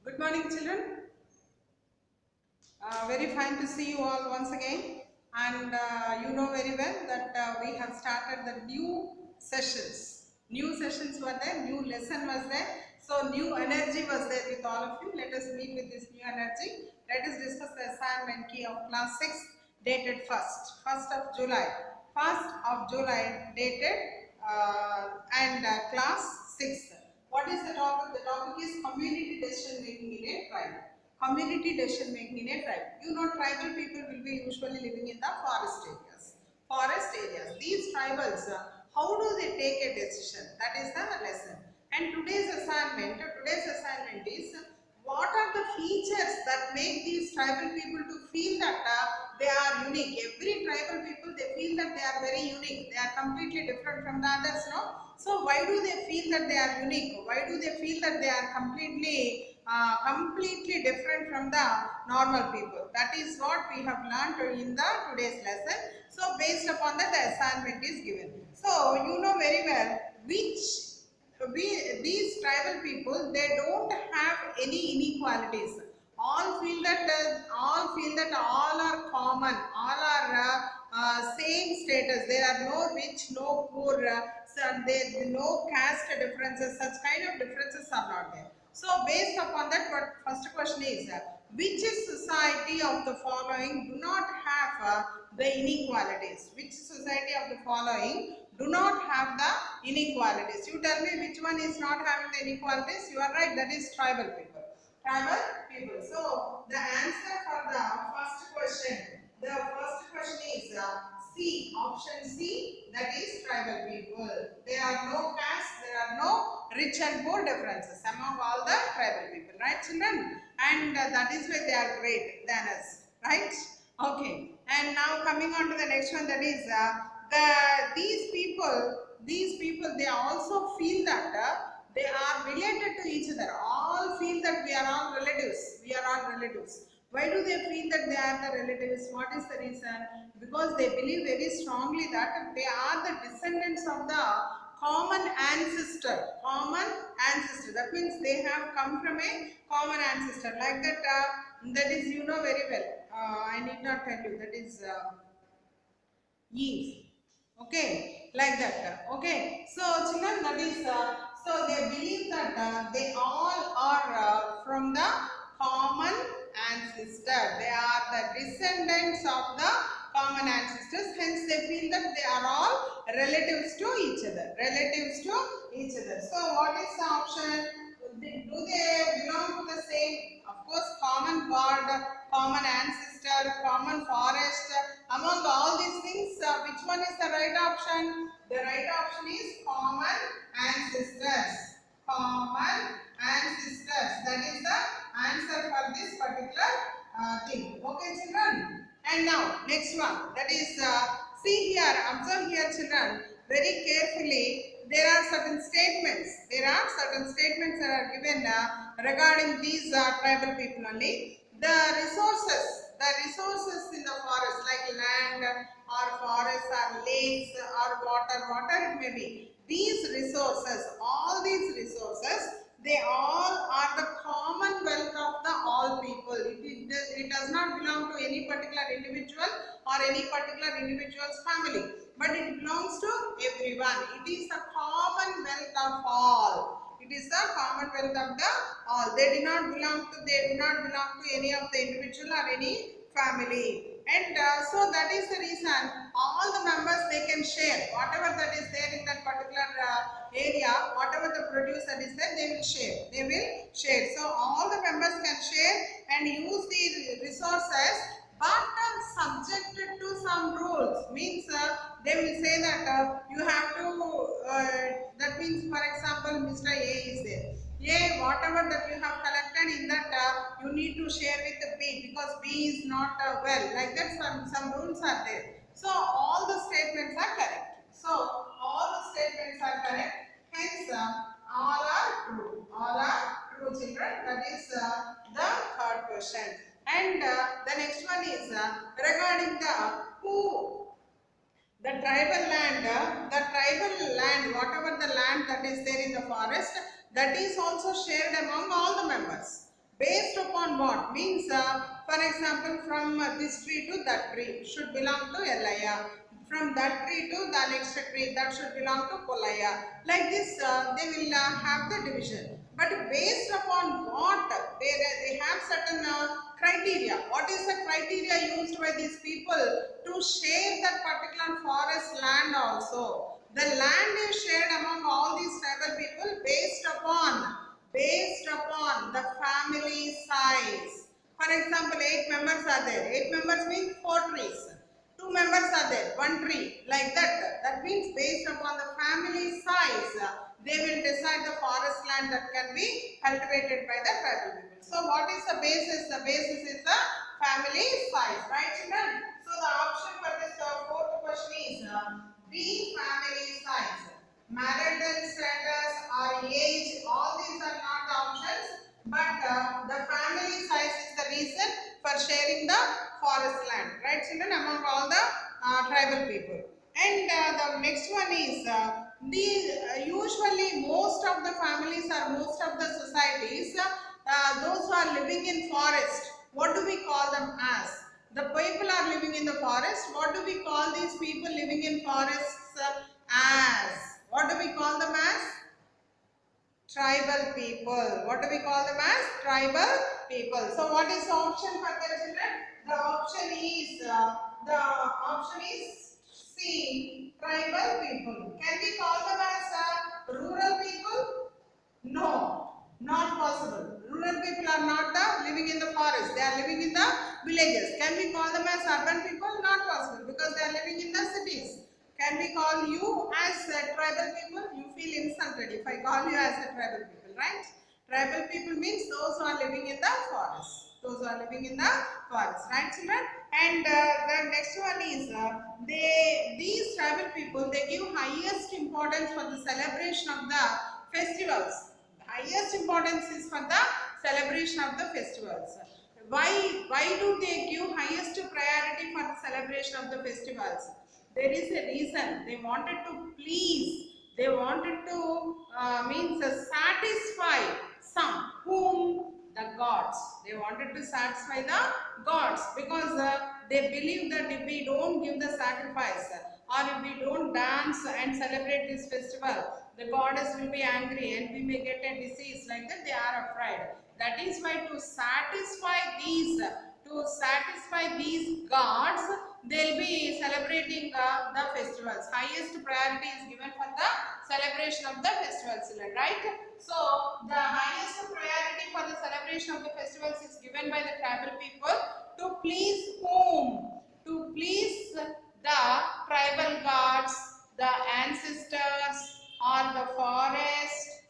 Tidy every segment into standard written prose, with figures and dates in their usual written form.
Good morning, children. Very fine to see you all once again. And you know very well that we have started the new sessions. New sessions were there, new lesson was there. So, new energy was there with all of you. Let us meet with this new energy. Let us discuss the assignment key of class 6 dated 1st of July. 1st of July dated and class 6. What is the topic? The topic is community decision making in a tribe. Community decision making in a tribe. You know, tribal people will be usually living in the forest areas. Forest areas. These tribals, how do they take a decision? That is the lesson. And today's assignment is what are the features that make these tribal people to feel that they are unique. Every tribal people, they feel that they are very unique. They are completely different from the others, no? So why do they feel that they are unique? Why do they feel that they are completely different from the normal people? That is what we have learned in the today's lesson. So based upon that, the assignment is given. So you know very well which these tribal people, they don't have any inequalities. All are common, all are same status. There are no rich, no poor, no caste differences. Such kind of differences are not there. So based upon that, what first question is, which society of the following do not have the inequalities? Which society of the following do not have the inequalities? You tell me which one is not having the inequalities. You are right, that is tribal people. Tribal people. So the answer for the first question, is C, option C, that is tribal people. There are no castes, there are no rich and poor differences among all the tribal people, right children? And that is why they are great than us, right? Okay. And now coming on to the next one, that is these people, they also feel that they are related to each other. All feel that we are all relatives. We are all relatives. Why do they feel that they are the relatives? What is the reason? Because they believe very strongly that they are the descendants of the common ancestor. Common ancestor. That means they have come from a common ancestor. Like that, that is, you know very well. I need not tell you. That is Eve. Okay, like that. Okay, so children, that is so they believe that they all are from the common ancestor. They are the descendants of the common ancestors. Hence, they feel that they are all relatives to each other. Relatives to each other. So, what is the option? Do they belong to the same? Of course, common God, common ancestor, common forest. Among all these things, which one is the right option? The right option is common ancestors. Common ancestors. That is the answer for this particular thing. Okay, children. And now, next one. That is, see here, observe here, children, very carefully. There are certain statements. There are certain statements that are given regarding these tribal people only. The resources in the forest, like land or forests or lakes or water, whatever it may be. These resources, all these resources, they all are the commonwealth of the all people. It does not belong to any particular individual or any particular individual's family, but it belongs to everyone. It is the commonwealth of all. It is the commonwealth of the all. They do not belong to any of the individual or any family. And so that is the reason all the members, they can share whatever that is there in that particular area, whatever the produce that is there, they will share. They will share. So all the members can share and use the resources, but subjected to some rules. Means they will say that you have to. That means, for example, Mr. A is there. A, whatever that you have collected in that, you need to share with the B, because B is not well. Like that, some rules are there. So all the statements are correct. So all the statements are correct. Hence, all are true. All are true, children. That is the third question. And the next one is regarding the who. The tribal land, whatever the land that is there in the forest, that is also shared among all the members. upon what? Means, for example, from this tree to that tree should belong to Elaya. From that tree to the next tree, that should belong to Kolaya. Like this, they will have the division. But based upon what? They have certain criteria. What is the criteria used by these people to share that particular forest land also? The land is shared among all these tribal people based upon the family size. For example, 8 members are there. 8 members means 4 trees. 2 members are there, 1 tree, like that. That means based upon the family size, they will decide the forest land that can be cultivated by the tribal people. So what is the basis? The basis is the family size, right children? So the option for this fourth question is B, family size. Marital status or age, all these are not the options, but the family size is the reason for sharing the forest land, right children, among all the tribal people. And the next one is usually most of the families or most of the societies, those who are living in forest, what do we call them as? The people are living in the forest. What do we call these people living in forests as? What do we call them as? Tribal people. What do we call them as? Tribal people. So what is the option for the children? The option is C, tribal people. Can we call them as rural people? No, not possible. Rural people are not living in the forest. They are living in the villages. Can we call them as urban people? Not possible, because they are living in the cities. Can we call you as tribal people? You feel insulted if I call you as a tribal people, right? Tribal people means those who are living in the forest. Those who are living in the forest, right children? And the next one is these tribal people, they give highest importance for the celebration of the festivals. Highest importance is for the celebration of the festivals. Why do they give highest priority for the celebration of the festivals? There is a reason. They wanted to please. They wanted to satisfy some whom the gods. They wanted to satisfy the gods, because they believe that if we don't give the sacrifice or if we don't dance and celebrate this festival, the goddess will be angry and we may get a disease. Like that, they are afraid. That is why to satisfy these gods, they'll be celebrating the festivals. Highest priority is given for the celebration of the festivals, right? So the highest priority for the celebration of the festivals is given by the tribal people to please whom? To please the tribal gods, the ancestors, or the forest,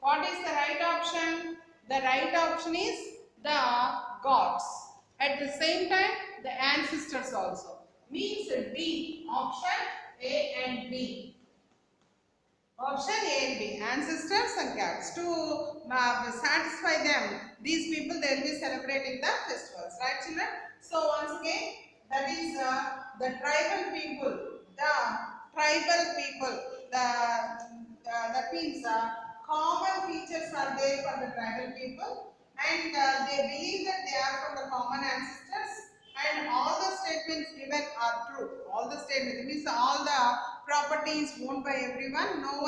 What is the right option? The right option is the gods. At the same time, the ancestors also. Means D, option A and B. Option A and B, ancestors and gods. To satisfy them, these people, they will be celebrating the festivals, right children? So once again, that is the tribal people. That means common features are there for the tribal people, and they believe that they are from the common ancestors, and all the statements given are true. All the statements, means all the property is owned by everyone. No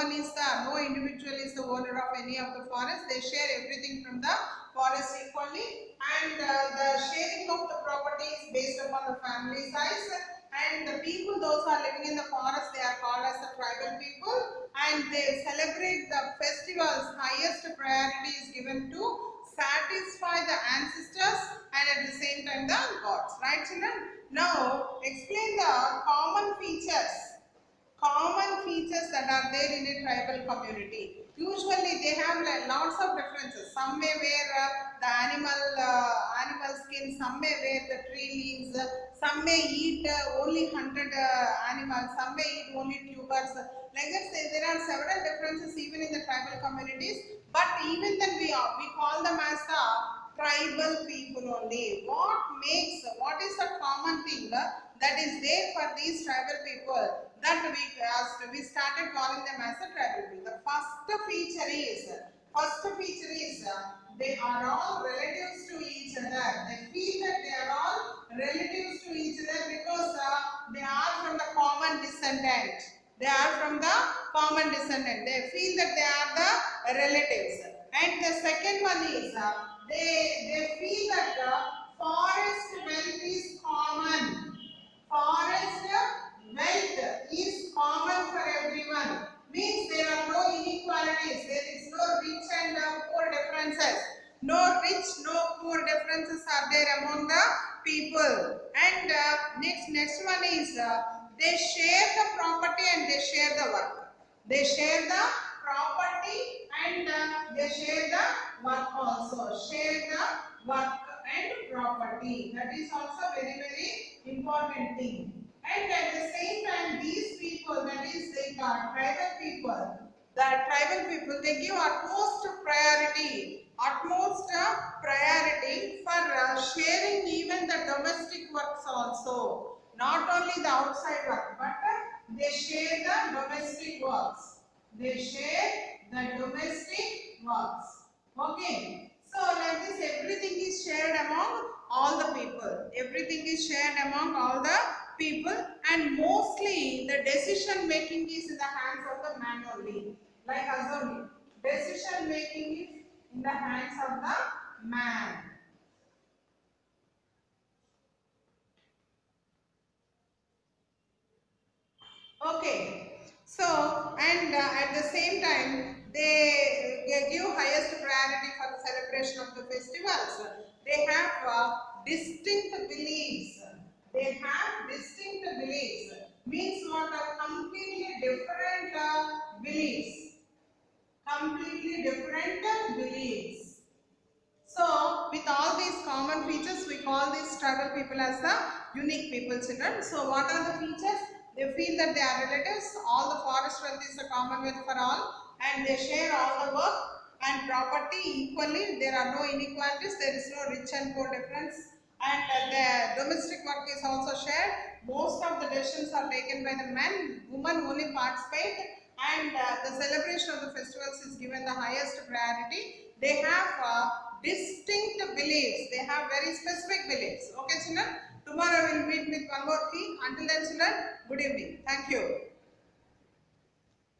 individual is the owner of any of the forest. They share everything from the forest equally, and the sharing of the property is based upon the family size. And the people, those who are living in the forest, they are called as the tribal people, and they celebrate the festivals. Highest priority is given to satisfy the ancestors and at the same time the gods, right children? Now explain the common features that are there in a tribal community. Usually they have lots of differences. Some may wear the animal skin, some may wear the tree leaves, some may eat only hunted animals, some may eat only tubers. Like that, there are several differences even in the tribal communities, but even then we call them as the tribal people only. What is the common thing that is there for these tribal people that we started calling them as a tribal people? The first feature is First feature is they are all relatives to each other. They feel that they are all relatives to each other because they are from the common descendant. They are from the common descendant. They feel that they are the relatives. And the second one is they feel that the forest wealth is common. Forest wealth is common for everyone. Means there are no inequalities. There is no rich and poor differences. No rich, no poor differences are there among the people. And next one is they share the property and they share the work. They share the property and they share the work also. Share the work and property. That is also very important thing. And at the same time, these people, that is the tribal people, they give utmost priority for sharing even the domestic works also. Not only the outside work, but they share the domestic works. They share the domestic works. Okay. So like this, everything is shared among all the people. Everything is shared among all the people, and mostly the decision making is in the hands of the man only. Like us only. Decision making is in the hands of the man. Okay, so and at the same time they give highest priority for the celebration of the festivals. They have distinct beliefs. They have distinct beliefs. Means what? Completely different beliefs. Completely different beliefs. So, with all these common features, we call these tribal people as the unique people, children. So, what are the features? They feel that they are relatives. All the forest wealth is a common wealth for all, and they share all the work and property equally. There are no inequalities. There is no rich and poor difference. And the domestic work is also shared. Most of the decisions are taken by the men. Women only participate, and the celebration of the festivals is given the highest priority. They have distinct beliefs. They have very specific beliefs. Okay, children. Tomorrow we will meet with one more key. Until then, children, good evening. Thank you.